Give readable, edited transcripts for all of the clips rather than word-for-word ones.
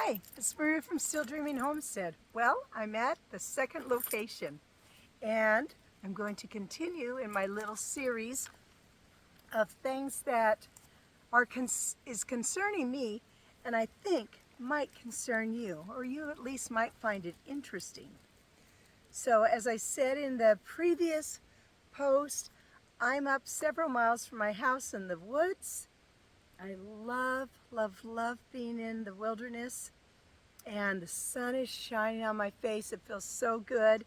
Hi, it's Maria from Still Dreaming Homestead. Well, I'm at the second location and I'm going to continue in my little series of things that is concerning me and I think might concern you, or you at least might find it interesting. So as I said in the previous post, I'm up several miles from my house in the woods. I love, love, love being in the wilderness, and the sun is shining on my face. It feels so good.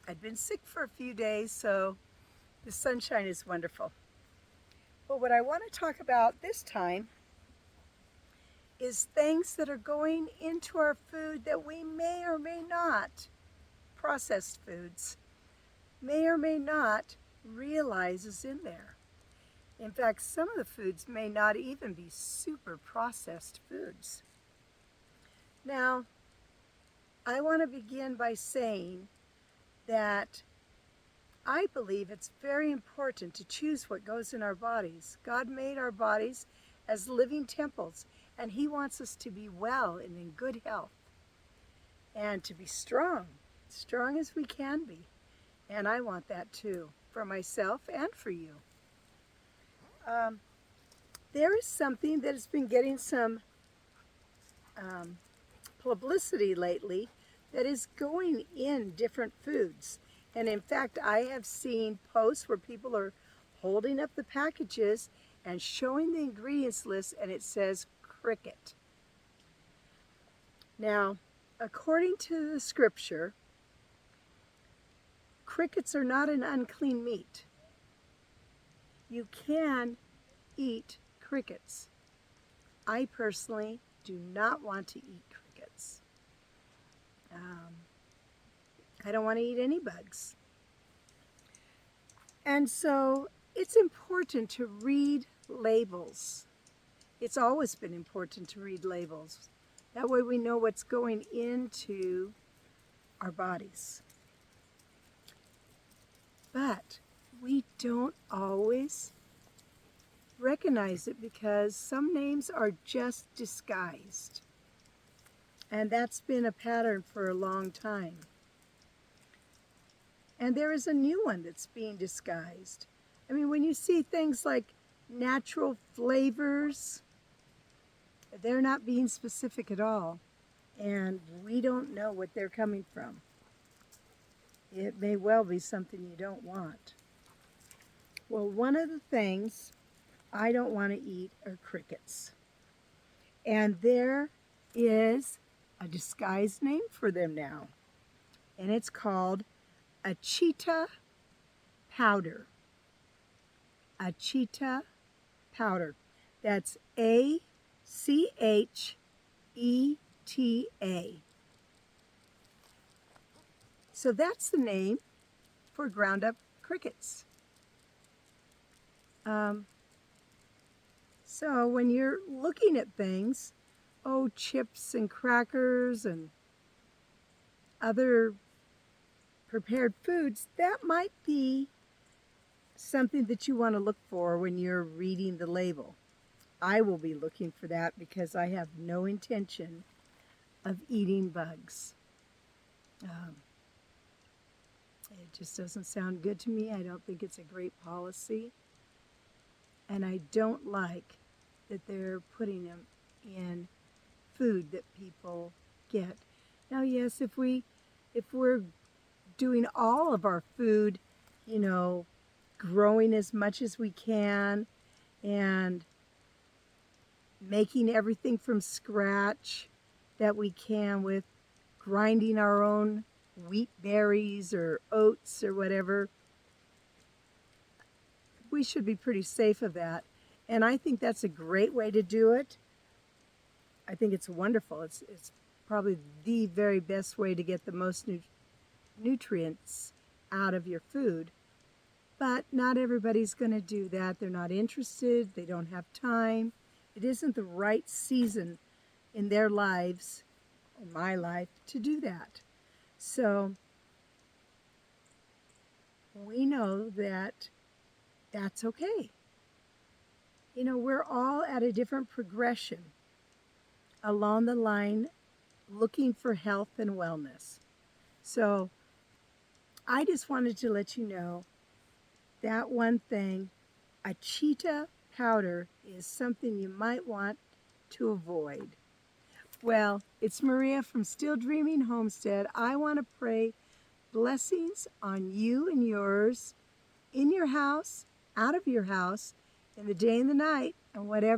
I'd been sick for a few days, so the sunshine is wonderful. But what I want to talk about this time is things that are going into our food that we may or may not, processed foods, may or may not realize is in there. In fact, some of the foods may not even be super processed foods. Now, I want to begin by saying that I believe it's very important to choose what goes in our bodies. God made our bodies as living temples, and He wants us to be well and in good health and to be strong as we can be. And I want that too, for myself and for you. There is something that has been getting some publicity lately that is going in different foods. And in fact, I have seen posts where people are holding up the packages and showing the ingredients list, and it says cricket. Now, according to the scripture, crickets are not an unclean meat. You can eat crickets. I personally do not want to eat crickets. I don't want to eat any bugs. And so it's important to read labels. It's always been important to read labels. That way we know what's going into our bodies. But we don't always recognize it because some names are just disguised. And that's been a pattern for a long time. And there is a new one that's being disguised. I mean, when you see things like natural flavors, they're not being specific at all. And we don't know what they're coming from. It may well be something you don't want. Well, one of the things I don't want to eat are crickets. And there is a disguised name for them now. And it's called Achita powder. Achita powder. That's ACHETA. So that's the name for ground up crickets. So when you're looking at things, chips and crackers and other prepared foods, that might be something that you want to look for when you're reading the label. I will be looking for that because I have no intention of eating bugs. It just doesn't sound good to me. I don't think it's a great policy. And I don't like that they're putting them in food that people get. Now, yes, if we're doing all of our food, growing as much as we can and making everything from scratch that we can with grinding our own wheat berries or oats or whatever, we should be pretty safe of that. And I think that's a great way to do it. I think it's wonderful. It's probably the very best way to get the most nutrients out of your food. But not everybody's going to do that. They're not interested. They don't have time. It isn't the right season in their lives, in my life, to do that. So we know that that's okay. We're all at a different progression. along the line looking for health and wellness. So I just wanted to let you know that one thing, Achita powder is something you might want to avoid. Well, it's Maria from Still Dreaming Homestead. I want to pray blessings on you and yours, in your house, out of your house, in the day and the night, and whatever